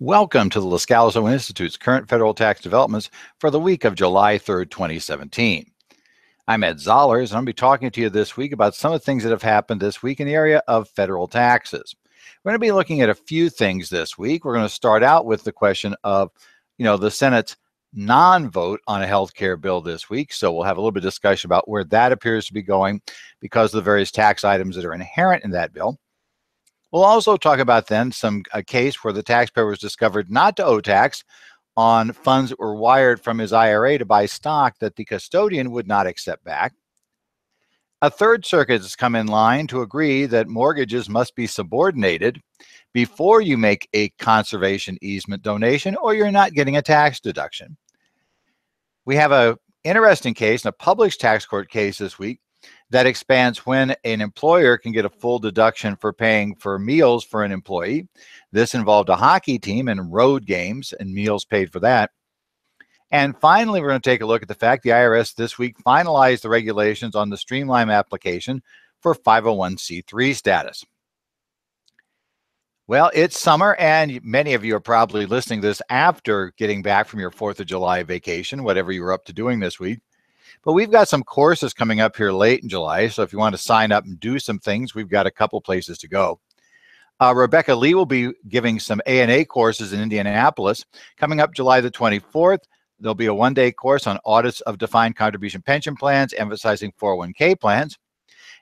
Welcome to the Loscalzo Institute's current federal tax developments for the week of July 3rd, 2017. I'm Ed Zollers, and I'll be talking to you this week about some of the things that have happened this week in the area of federal taxes. We're going to be looking at a few things this week. We're going to start out with the question of, the Senate's non-vote on a health care bill this week. So we'll have a little bit of discussion about where that appears to be going because of the various tax items that are inherent in that bill. We'll also talk about then a case where the taxpayer was discovered not to owe tax on funds that were wired from his IRA to buy stock that the custodian would not accept back. A Third Circuit has come in line to agree that mortgages must be subordinated before you make a conservation easement donation or you're not getting a tax deduction. We have an interesting case, a published tax court case this week, that expands when an employer can get a full deduction for paying for meals for an employee. This involved a hockey team and road games and meals paid for that. And finally, we're going to take a look at the fact the IRS this week finalized the regulations on the streamlined application for 501c3 status. Well, it's summer, and many of you are probably listening to this after getting back from your 4th of July vacation, whatever you were up to doing this week. But we've got some courses coming up here late in July, so if you want to sign up and do some things, we've got a couple places to go. Rebecca Lee will be giving some A&A courses in Indianapolis. Coming up July the 24th, there'll be a one-day course on audits of defined contribution pension plans, emphasizing 401k plans.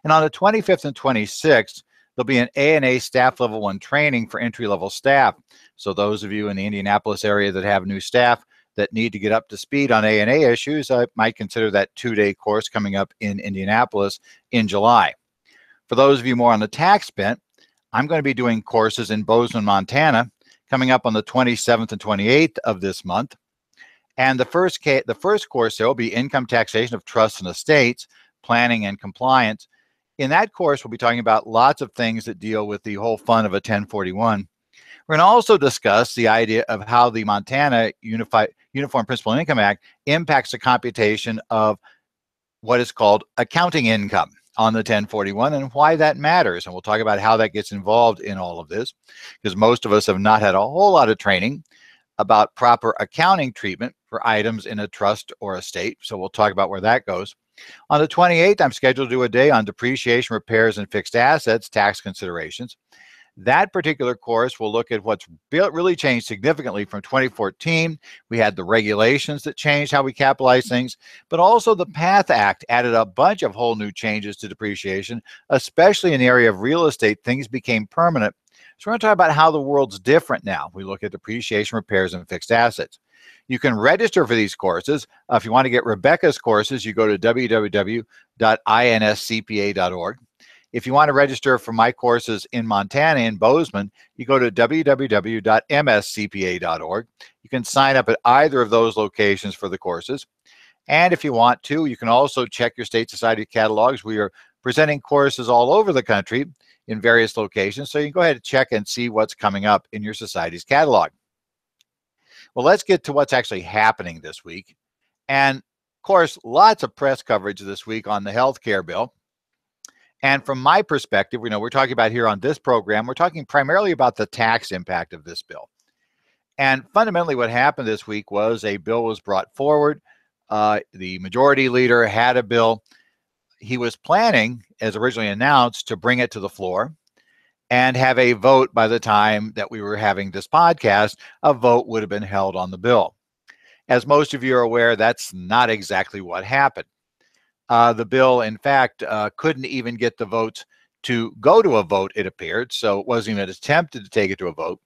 And on the 25th and 26th, there'll be an A&A Staff Level 1 training for entry-level staff. So those of you in the Indianapolis area that have new staff that need to get up to speed on A&A issues, I might consider that two-day course coming up in Indianapolis in July. For those of you more on the tax bent, I'm going to be doing courses in Bozeman, Montana, coming up on the 27th and 28th of this month. And the first course there will be income taxation of trusts and estates, planning and compliance. In that course, we'll be talking about lots of things that deal with the whole fun of a 1041. We're going to also discuss the idea of how the Montana Uniform Principal Income Act impacts the computation of what is called accounting income on the 1041 and why that matters. And we'll talk about how that gets involved in all of this, because most of us have not had a whole lot of training about proper accounting treatment for items in a trust or estate. So we'll talk about where that goes. On the 28th, I'm scheduled to do a day on depreciation, repairs, and fixed assets, tax considerations. That particular course will look at what's really changed significantly from 2014. We had the regulations that changed how we capitalize things, but also the PATH Act added a bunch of whole new changes to depreciation, especially in the area of real estate. Things became permanent. So we're going to talk about how the world's different now. We look at depreciation, repairs, and fixed assets. You can register for these courses. If you want to get Rebecca's courses, you go to www.inscpa.org. If you want to register for my courses in Montana, in Bozeman, you go to www.mscpa.org. You can sign up at either of those locations for the courses. And if you want to, you can also check your state society catalogs. We are presenting courses all over the country in various locations, so you can go ahead and check and see what's coming up in your society's catalog. Well, let's get to what's actually happening this week. And of course, lots of press coverage this week on the health care bill. And from my perspective, we're talking about here on this program, we're talking primarily about the tax impact of this bill. And fundamentally what happened this week was a bill was brought forward. The majority leader had a bill. He was planning, as originally announced, to bring it to the floor and have a vote by the time that we were having this podcast. A vote would have been held on the bill. As most of you are aware, that's not exactly what happened. The bill, in fact, couldn't even get the votes to go to a vote, it appeared, so it wasn't even attempted to take it to a vote.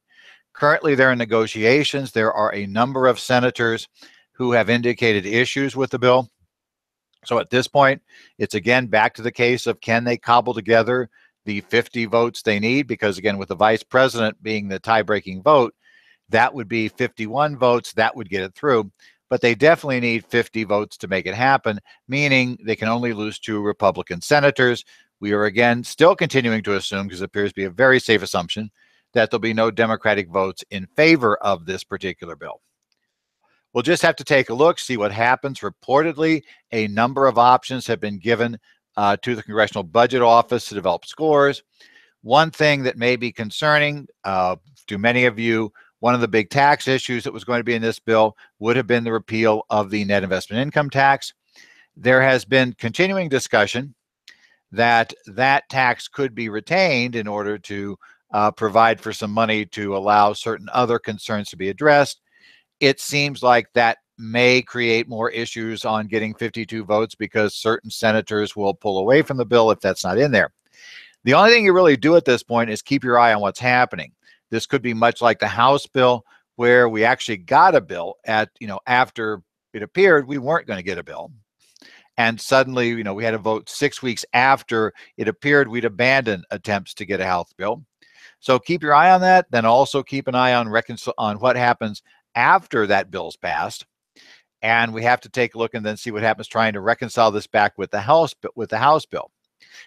Currently, they're in negotiations. There are a number of senators who have indicated issues with the bill. So at this point, it's again back to the case of can they cobble together the 50 votes they need? Because again, with the vice president being the tie-breaking vote, that would be 51 votes. That would get it through. But they definitely need 50 votes to make it happen, meaning they can only lose 2 Republican senators. We are again still continuing to assume, because it appears to be a very safe assumption, that there'll be no Democratic votes in favor of this particular bill. We'll just have to take a look, see what happens. Reportedly, a number of options have been given to the Congressional Budget Office to develop scores. One thing that may be concerning to many of you One of the big tax issues that was going to be in this bill would have been the repeal of the net investment income tax. There has been continuing discussion that that tax could be retained in order to provide for some money to allow certain other concerns to be addressed. It seems like that may create more issues on getting 52 votes because certain senators will pull away from the bill if that's not in there. The only thing you really do at this point is keep your eye on what's happening. This could be much like the House bill, where we actually got a bill at, after it appeared, we weren't going to get a bill. And suddenly, we had a vote 6 weeks after it appeared we'd abandon attempts to get a health bill. So keep your eye on that. Then also keep an eye on what happens after that bill's passed. And we have to take a look and then see what happens trying to reconcile this back with the House bill.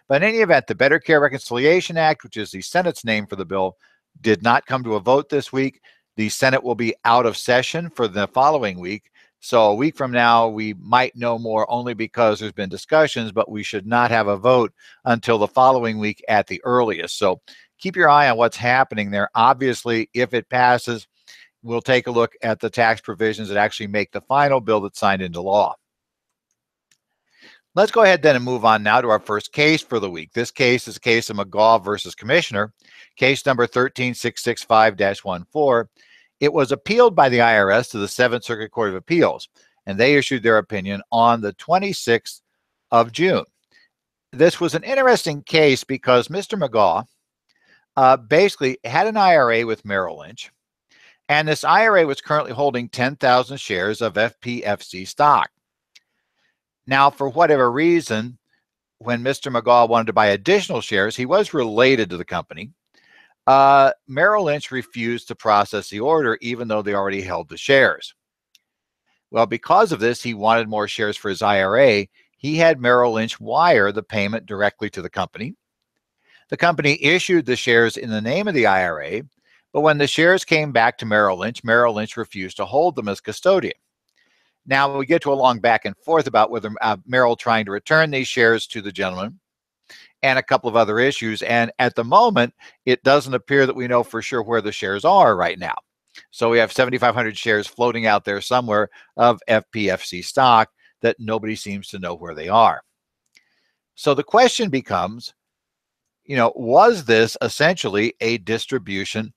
But in any event, the Better Care Reconciliation Act, which is the Senate's name for the bill, did not come to a vote this week. The Senate will be out of session for the following week. So a week from now, we might know more only because there's been discussions, but we should not have a vote until the following week at the earliest. So keep your eye on what's happening there. Obviously, if it passes, we'll take a look at the tax provisions that actually make the final bill that's signed into law. Let's go ahead then and move on now to our first case for the week. This case is a case of McGaw versus Commissioner, case number 13665-14. It was appealed by the IRS to the Seventh Circuit Court of Appeals, and they issued their opinion on the 26th of June. This was an interesting case because Mr. McGaw basically had an IRA with Merrill Lynch, and this IRA was currently holding 10,000 shares of FPFC stock. Now, for whatever reason, when Mr. McGaw wanted to buy additional shares, he was related to the company. Merrill Lynch refused to process the order, even though they already held the shares. Well, because of this, he wanted more shares for his IRA. He had Merrill Lynch wire the payment directly to the company. The company issued the shares in the name of the IRA, but when the shares came back to Merrill Lynch refused to hold them as custodian. Now, we get to a long back and forth about whether Merrill trying to return these shares to the gentleman and a couple of other issues. And at the moment, it doesn't appear that we know for sure where the shares are right now. So we have 7,500 shares floating out there somewhere of FPFC stock that nobody seems to know where they are. So the question becomes, was this essentially a distribution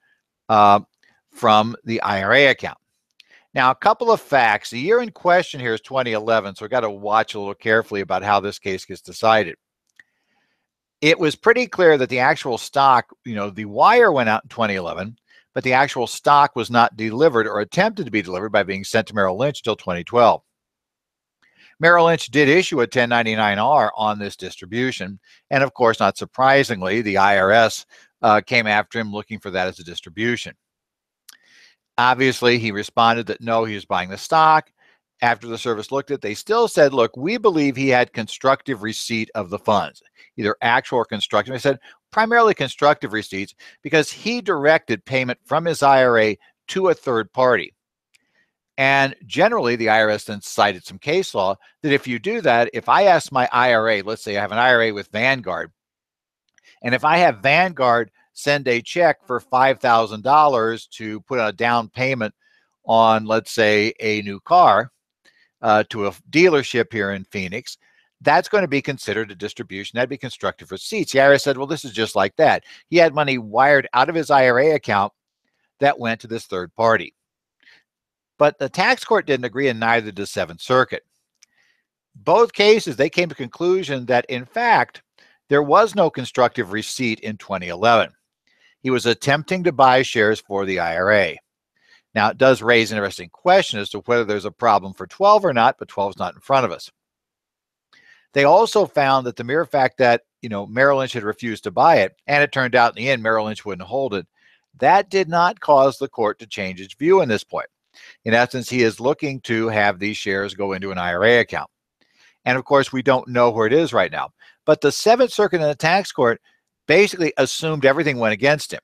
from the IRA account? Now, a couple of facts. The year in question here is 2011, so we've got to watch a little carefully about how this case gets decided. It was pretty clear that the actual stock, the wire went out in 2011, but the actual stock was not delivered or attempted to be delivered by being sent to Merrill Lynch until 2012. Merrill Lynch did issue a 1099-R on this distribution, and of course, not surprisingly, the IRS came after him looking for that as a distribution. Obviously, he responded that no, he was buying the stock. After the service looked at it, they still said, look, we believe he had constructive receipt of the funds, either actual or constructive. They said primarily constructive receipts because he directed payment from his IRA to a third party. And generally, the IRS then cited some case law that if you do that, if I ask my IRA, let's say I have an IRA with Vanguard, and if I have Vanguard send a check for $5,000 to put a down payment on, let's say, a new car to a dealership here in Phoenix, that's going to be considered a distribution. That'd be constructive receipts. The IRS said, well, this is just like that. He had money wired out of his IRA account that went to this third party. But the tax court didn't agree, and neither did the Seventh Circuit. Both cases, they came to the conclusion that, in fact, there was no constructive receipt in 2011. He was attempting to buy shares for the IRA. Now, it does raise an interesting question as to whether there's a problem for 12 or not, but 12 is not in front of us. They also found that the mere fact that, Merrill Lynch had refused to buy it, and it turned out in the end Merrill Lynch wouldn't hold it, that did not cause the court to change its view in this point. In essence, he is looking to have these shares go into an IRA account. And of course, we don't know where it is right now. But the Seventh Circuit and the tax court basically assumed everything went against him.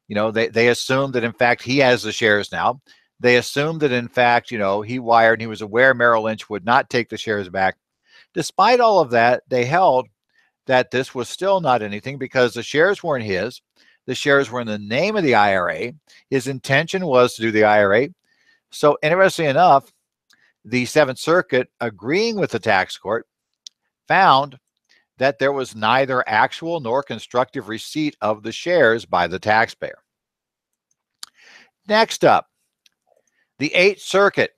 They assumed that, in fact, he has the shares now. They assumed that, in fact, he wired and he was aware Merrill Lynch would not take the shares back. Despite all of that, they held that this was still not anything because the shares weren't his. The shares were in the name of the IRA. His intention was to do the IRA. So interestingly enough, the Seventh Circuit, agreeing with the tax court, found that there was neither actual nor constructive receipt of the shares by the taxpayer. Next up, the Eighth Circuit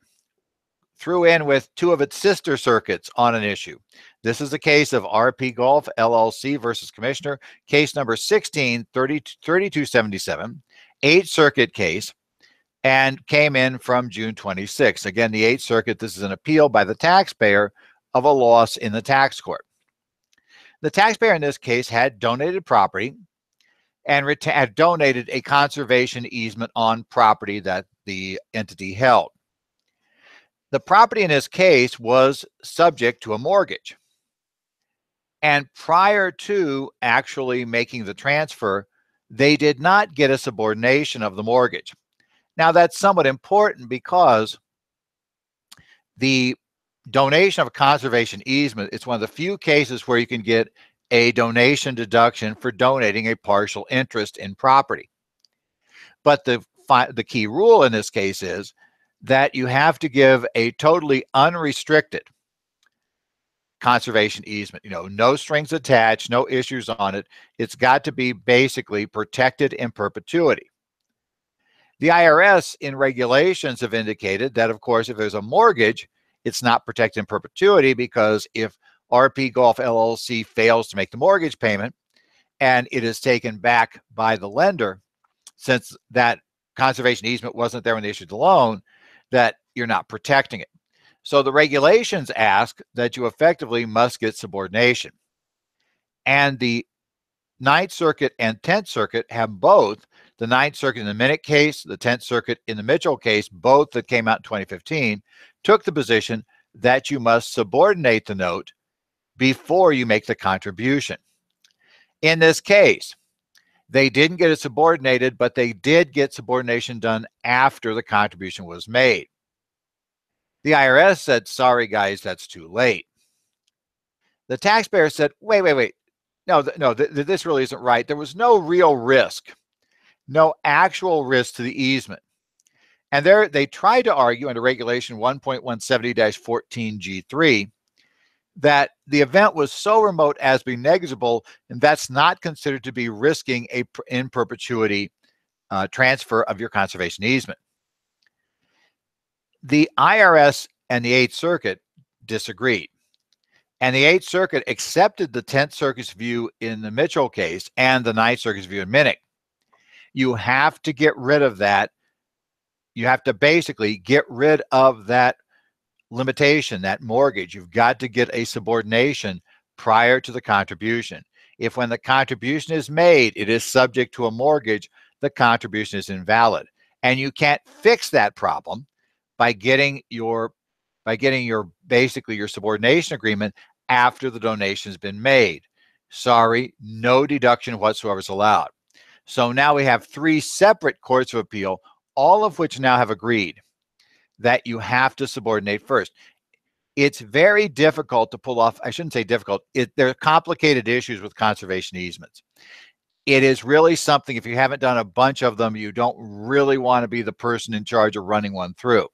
threw in with two of its sister circuits on an issue. This is the case of RP Golf LLC versus Commissioner, case number 16-3277, Eighth Circuit case, and came in from June 26. Again, the Eighth Circuit, this is an appeal by the taxpayer of a loss in the tax court. The taxpayer in this case had donated property and had donated a conservation easement on property that the entity held. The property in this case was subject to a mortgage. And prior to actually making the transfer, they did not get a subordination of the mortgage. Now, that's somewhat important because the donation of a conservation easement, it's one of the few cases where you can get a donation deduction for donating a partial interest in property. But the key rule in this case is that you have to give a totally unrestricted conservation easement, no strings attached, no issues on it. It's got to be basically protected in perpetuity. The IRS in regulations have indicated that, of course, if there's a mortgage, it's not protected in perpetuity, because if RP Golf LLC fails to make the mortgage payment and it is taken back by the lender, since that conservation easement wasn't there when they issued the loan, that you're not protecting it. So the regulations ask that you effectively must get subordination. And the Ninth Circuit and 10th Circuit have both. The Ninth Circuit in the Minnick case, the 10th Circuit in the Mitchell case, both that came out in 2015, took the position that you must subordinate the note before you make the contribution. In this case, they didn't get it subordinated, but they did get subordination done after the contribution was made. The IRS said, sorry, guys, that's too late. The taxpayer said, wait. No, this really isn't right. There was no real risk, no actual risk to the easement. And they tried to argue under Regulation 1.170-14G3 that the event was so remote as to be negligible, and that's not considered to be risking a in perpetuity transfer of your conservation easement. The IRS and the Eighth Circuit disagreed. And the Eighth Circuit accepted the 10th Circuit's view in the Mitchell case and the Ninth Circuit's view in Minnick. You have to get rid of that. You have to basically get rid of that limitation, that mortgage. You've got to get a subordination prior to the contribution. If when the contribution is made, it is subject to a mortgage, the contribution is invalid. And you can't fix that problem by getting your basically your subordination agreement after the donation has been made. Sorry, no deduction whatsoever is allowed. So now we have three separate courts of appeal, all of which now have agreed that you have to subordinate first. It's very difficult to pull off. I shouldn't say difficult. There are complicated issues with conservation easements. It is really something, if you haven't done a bunch of them, you don't really want to be the person in charge of running one through.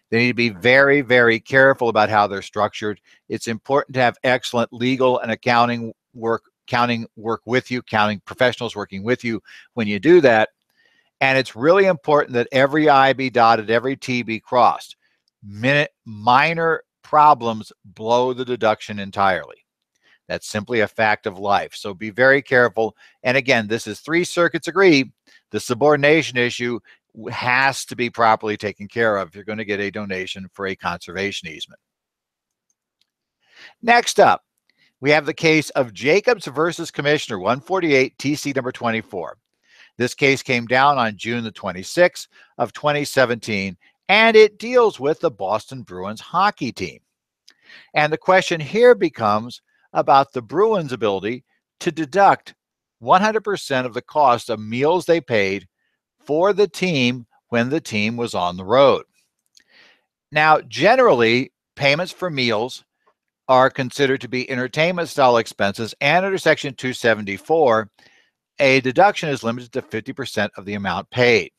They need to be very, very careful about how they're structured. It's important to have excellent legal and accounting work with you, accounting professionals working with you when you do that. And it's really important that every I be dotted, every T be crossed. Minor problems blow the deduction entirely. That's simply a fact of life. So be very careful. And again, this is three circuits agree. The subordination issue has to be properly taken care of if you're going to get a donation for a conservation easement. Next up, we have the case of Jacobs versus Commissioner 148 TC number 24. This case came down on June the 26th of 2017, and it deals with the Boston Bruins hockey team. And the question here becomes about the Bruins' ability to deduct 100% of the cost of meals they paid for the team when the team was on the road. Now, generally, payments for meals are considered to be entertainment style expenses, and under Section 274, a deduction is limited to 50% of the amount paid.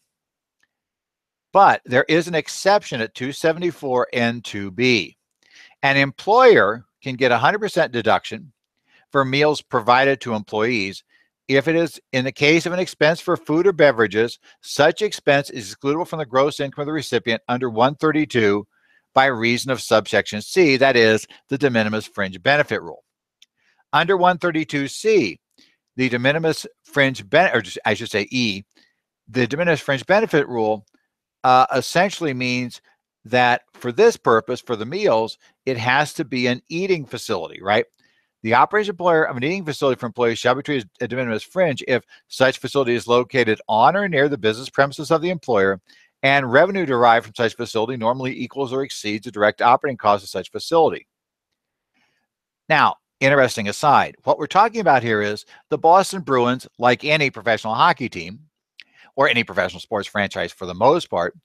But there is an exception at 274N2B. An employer can get 100% deduction for meals provided to employees if it is in the case of an expense for food or beverages. Such expense is excludable from the gross income of the recipient under 132 by reason of subsection C, that is, the de minimis fringe benefit rule. Under 132C, the de minimis fringe benefit, or I should say E, the de minimis fringe benefit rule essentially means that for this purpose, for the meals, it has to be an eating facility, right? The operating employer of an eating facility for employees shall be treated as a de minimis fringe if such facility is located on or near the business premises of the employer and revenue derived from such facility normally equals or exceeds the direct operating costs of such facility. Now, interesting aside, what we're talking about here is the Boston Bruins, like any professional hockey team or any professional sports franchise for the most part,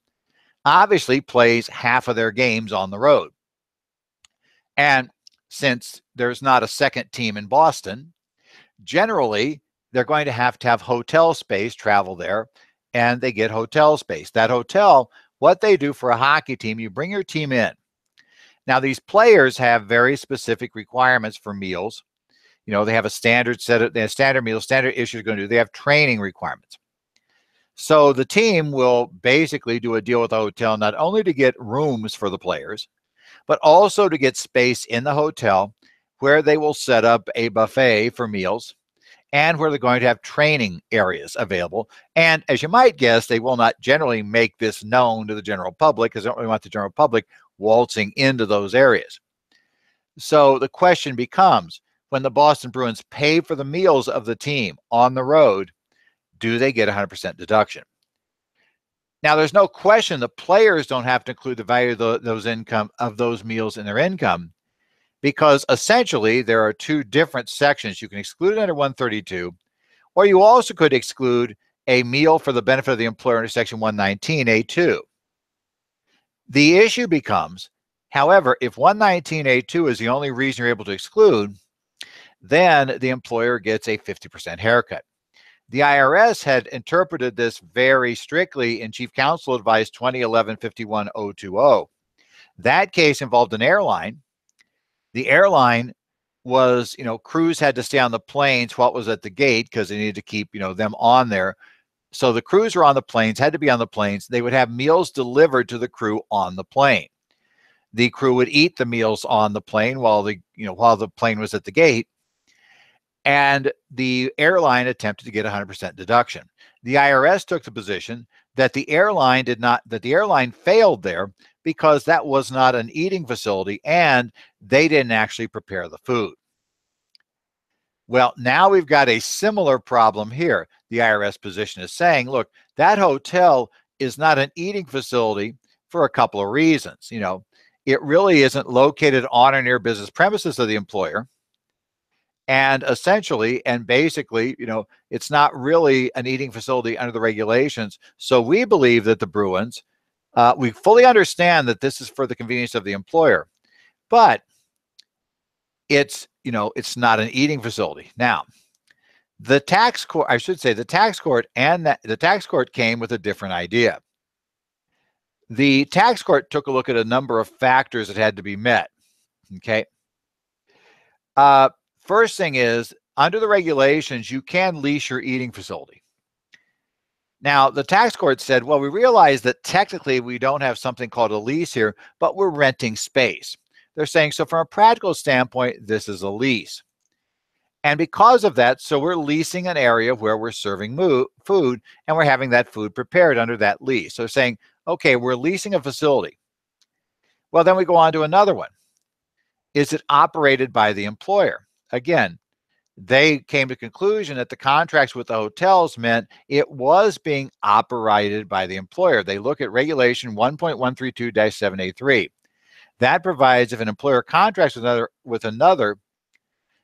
obviously plays half of their games on the road. And since there's not a second team in Boston, generally they're going to have hotel space, travel there, and they get hotel space. That hotel, what they do for a hockey team, you bring your team in. Now, these players have very specific requirements for meals. You know, they have a standard set of, they have standard meals, standard issues going to do. They have training requirements. So the team will basically do a deal with the hotel, not only to get rooms for the players, but also to get space in the hotel where they will set up a buffet for meals and where they're going to have training areas available. And as you might guess, they will not generally make this known to the general public because they don't really want the general public waltzing into those areas. So the question becomes, when the Boston Bruins pay for the meals of the team on the road, do they get 100% deduction? Now, there's no question the players don't have to include the value of those meals in their income, because essentially there are two different sections. You can exclude it under 132, or you also could exclude a meal for the benefit of the employer under section 119A2. The issue becomes, however, if 119A2 is the only reason you're able to exclude, then the employer gets a 50% haircut. The IRS had interpreted this very strictly in Chief Counsel Advice 2011-51020. That case involved an airline. The airline was, crews had to stay on the planes while it was at the gate because they needed to keep, them on there. So the crews were on the planes, had to be on the planes. They would have meals delivered to the crew on the plane. The crew would eat the meals on the plane while the plane was at the gate. And the airline attempted to get 100% deduction. The IRS took the position that the airline failed there because that was not an eating facility and they didn't actually prepare the food. Well, now we've got a similar problem here. The IRS position is saying, look, that hotel is not an eating facility for a couple of reasons. It really isn't located on or near business premises of the employer. And essentially, and basically, it's not really an eating facility under the regulations. So we believe that the Bruins, we fully understand that this is for the convenience of the employer, but it's not an eating facility. Now, the tax court came with a different idea. The tax court took a look at a number of factors that had to be met. Okay. First thing is, under the regulations, you can lease your eating facility. Now, the tax court said, well, we realize that technically we don't have something called a lease here, but we're renting space. They're saying, so from a practical standpoint, this is a lease. And because of that, so we're leasing an area where we're serving food and we're having that food prepared under that lease. So saying, okay, we're leasing a facility. Well, then we go on to another one. Is it operated by the employer? Again, they came to the conclusion that the contracts with the hotels meant it was being operated by the employer. They look at regulation 1.132-7A3. That provides if an employer contracts with another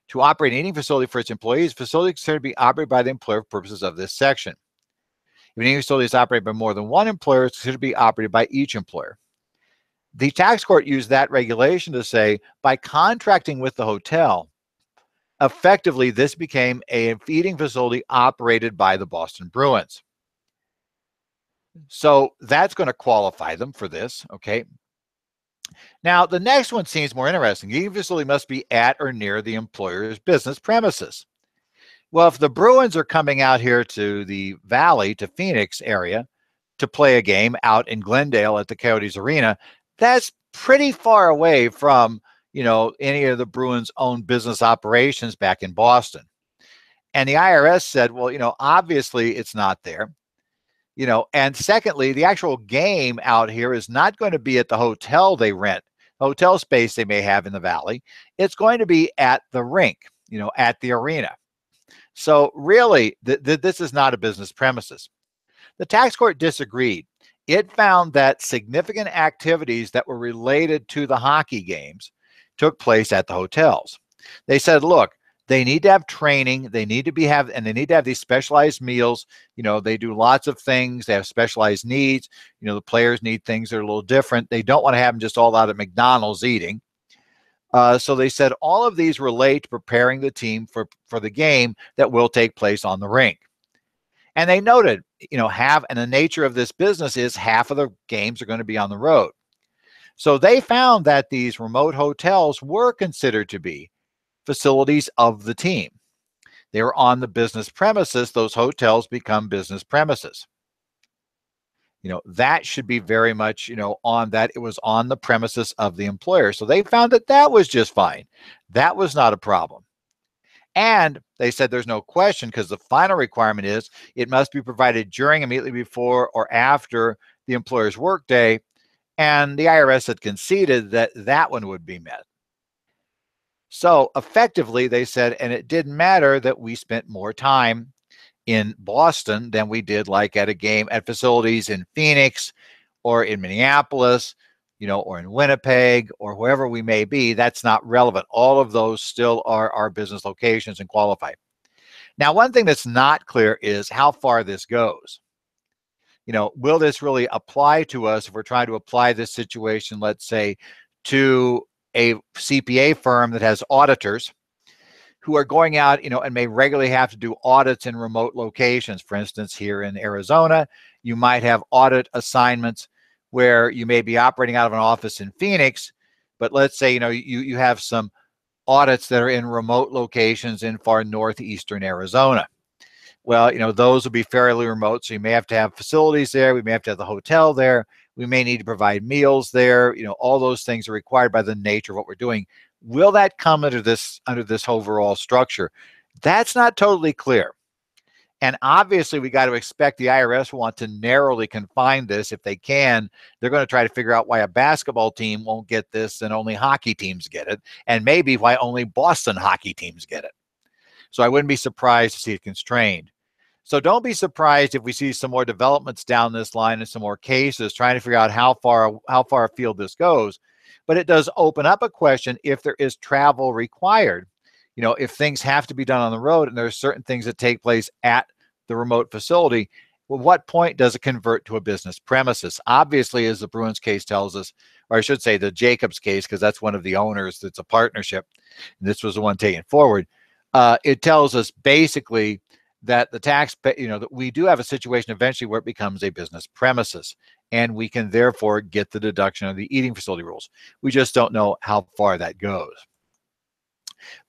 to operate an eating facility for its employees, facility is considered to be operated by the employer for purposes of this section. If an eating facility is operated by more than one employer, it's considered to be operated by each employer. The tax court used that regulation to say, by contracting with the hotel, Effectively, this became a feeding facility operated by the Boston Bruins. So that's going to qualify them for this, okay? Now, the next one seems more interesting. The eating facility must be at or near the employer's business premises. Well, if the Bruins are coming out here to the Valley, to Phoenix area, to play a game out in Glendale at the Coyotes Arena, that's pretty far away from, any of the Bruins' own business operations back in Boston. And the IRS said, well, obviously it's not there. And secondly, the actual game out here is not going to be at the hotel they rent, hotel space they may have in the Valley. It's going to be at the rink, at the arena. So really, this is not a business premises. The tax court disagreed. It found that significant activities that were related to the hockey games took place at the hotels. They said, look, they need to have training. They need to have these specialized meals. They do lots of things. They have specialized needs. The players need things that are a little different. They don't want to have them just all out at McDonald's eating. So they said all of these relate to preparing the team for the game that will take place on the rink. And they noted, and the nature of this business is half of the games are going to be on the road. So they found that these remote hotels were considered to be facilities of the team. They were on the business premises. Those hotels become business premises. That should be very much, on that. It was on the premises of the employer. So they found that was just fine. That was not a problem. And they said there's no question, because the final requirement is it must be provided during, immediately before, or after the employer's workday. And the IRS had conceded that one would be met. So effectively, they said, and it didn't matter that we spent more time in Boston than we did like at a game at facilities in Phoenix or in Minneapolis, or in Winnipeg or wherever we may be. That's not relevant. All of those still are our business locations and qualify. Now, one thing that's not clear is how far this goes. Will this really apply to us if we're trying to apply this situation, let's say, to a CPA firm that has auditors who are going out, and may regularly have to do audits in remote locations. For instance, here in Arizona, you might have audit assignments where you may be operating out of an office in Phoenix, but let's say, you have some audits that are in remote locations in far northeastern Arizona. Well, those will be fairly remote, so you may have to have facilities there. We may have to have the hotel there. We may need to provide meals there. All those things are required by the nature of what we're doing. Will that come under this overall structure? That's not totally clear. And obviously, we got to expect the IRS will want to narrowly confine this if they can. They're going to try to figure out why a basketball team won't get this and only hockey teams get it, and maybe why only Boston hockey teams get it. So I wouldn't be surprised to see it constrained. So don't be surprised if we see some more developments down this line and some more cases trying to figure out how far afield this goes. But it does open up a question if there is travel required. If things have to be done on the road and there are certain things that take place at the remote facility, well, what point does it convert to a business premises? Obviously, as the Bruins case tells us, or I should say the Jacobs case, because that's one of the owners, that's a partnership, and this was the one taken forward. It tells us basically that the that we do have a situation eventually where it becomes a business premises, and we can therefore get the deduction of the eating facility rules. We just don't know how far that goes.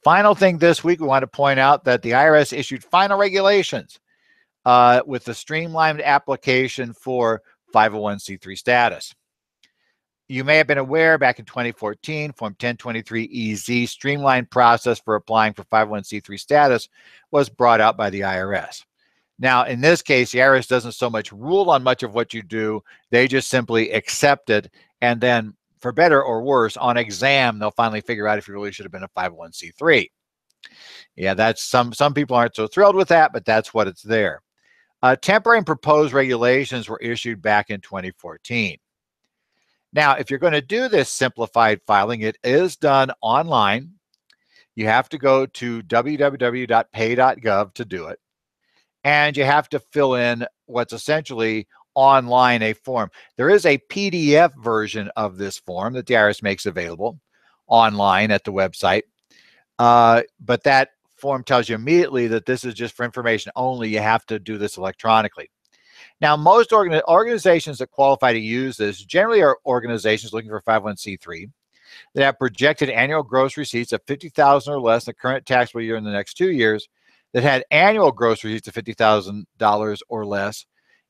Final thing this week, we want to point out that the IRS issued final regulations with the streamlined application for 501c3 status. You may have been aware back in 2014, Form 1023-EZ streamlined process for applying for 501c3 status was brought out by the IRS. Now, in this case, the IRS doesn't so much rule on much of what you do. They just simply accept it, and then for better or worse, on exam, they'll finally figure out if you really should have been a 501c3. Yeah, that's some people aren't so thrilled with that, but that's what it's there. Temporary and proposed regulations were issued back in 2014. Now, if you're going to do this simplified filing, it is done online. You have to go to www.pay.gov to do it. And you have to fill in what's essentially online a form. There is a PDF version of this form that the IRS makes available online at the website. But that form tells you immediately that this is just for information only. You have to do this electronically. Now, most organizations that qualify to use this generally are organizations looking for 501c3 that have projected annual gross receipts of $50,000 or less in the current taxable year in the next 2 years, that had annual gross receipts of $50,000 or less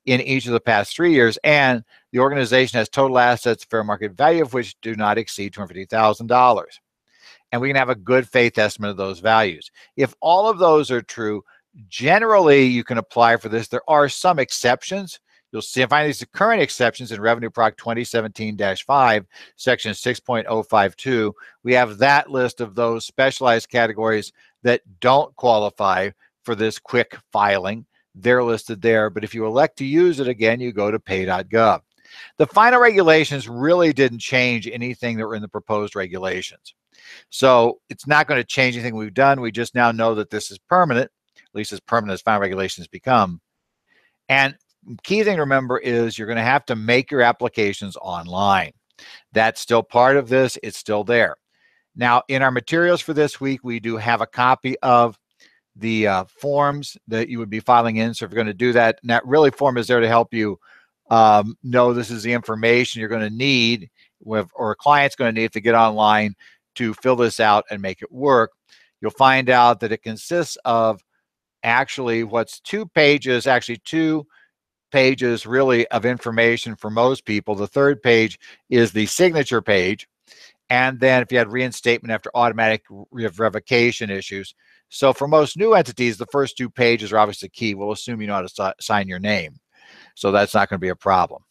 in each of the past 3 years, and the organization has total assets fair market value of which do not exceed $250,000. And we can have a good faith estimate of those values. If all of those are true, generally you can apply for this. There are some exceptions. You'll see, find these current exceptions in Revenue Proc 2017-5, section 6.052. We have that list of those specialized categories that don't qualify for this quick filing. They're listed there, but if you elect to use it again, you go to pay.gov. The final regulations really didn't change anything that were in the proposed regulations. So it's not going to change anything we've done. We just now know that this is permanent, at least as permanent as final regulations become. And key thing to remember is you're going to have to make your applications online. That's still part of this. It's still there. Now, in our materials for this week, we do have a copy of the forms that you would be filing in. So if you're going to do that, and that really form is there to help you know this is the information you're going to need, or a client's going to need to get online to fill this out and make it work. You'll find out that it consists of actually what's 2 pages, actually 2 pages really of information for most people. The third page is the signature page. And then if you had reinstatement after automatic revocation issues. So for most new entities, the first 2 pages are obviously key. We'll assume you know how to sign your name. So that's not going to be a problem.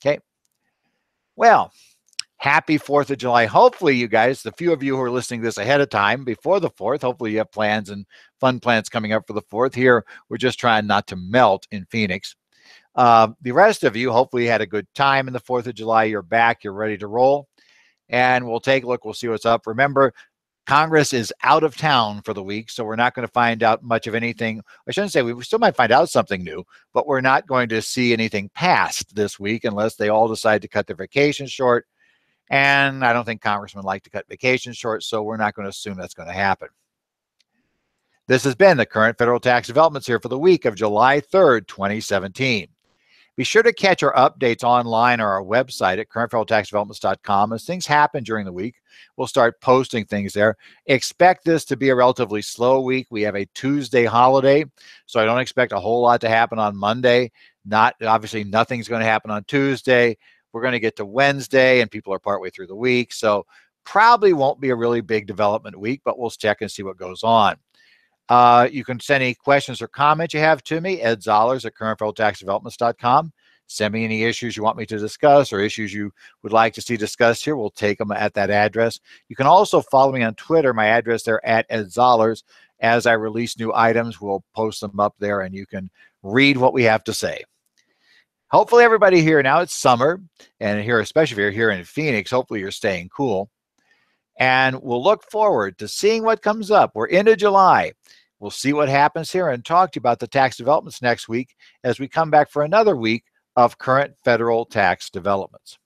Okay. Well, happy 4th of July. Hopefully you guys, the few of you who are listening to this ahead of time before the 4th, hopefully you have plans and fun plans coming up for the 4th. Here, we're just trying not to melt in Phoenix. The rest of you, hopefully you had a good time in the 4th of July. You're back, you're ready to roll. And we'll take a look, we'll see what's up. Remember, Congress is out of town for the week, so we're not going to find out much of anything. I shouldn't say, we still might find out something new, but we're not going to see anything passed this week unless they all decide to cut their vacation short. And I don't think congressmen like to cut vacations short, so we're not going to assume that's going to happen. This has been the current federal tax developments here for the week of July 3rd, 2017. Be sure to catch our updates online or our website at currentfederaltaxdevelopments.com. As things happen during the week, we'll start posting things there. Expect this to be a relatively slow week. We have a Tuesday holiday, so I don't expect a whole lot to happen on Monday. Obviously, nothing's going to happen on Tuesday. We're going to get to Wednesday, and people are partway through the week, so probably won't be a really big development week, but we'll check and see what goes on. You can send any questions or comments you have to me, Ed Zollers at currentfederaltaxdevelopments.com. Send me any issues you want me to discuss or issues you would like to see discussed here. We'll take them at that address. You can also follow me on Twitter. My address there at Ed Zollers. As I release new items, we'll post them up there, and you can read what we have to say. Hopefully everybody here, now it's summer, and here, especially if you're here in Phoenix, hopefully you're staying cool. And we'll look forward to seeing what comes up. We're into July. We'll see what happens here and talk to you about the tax developments next week as we come back for another week of current federal tax developments.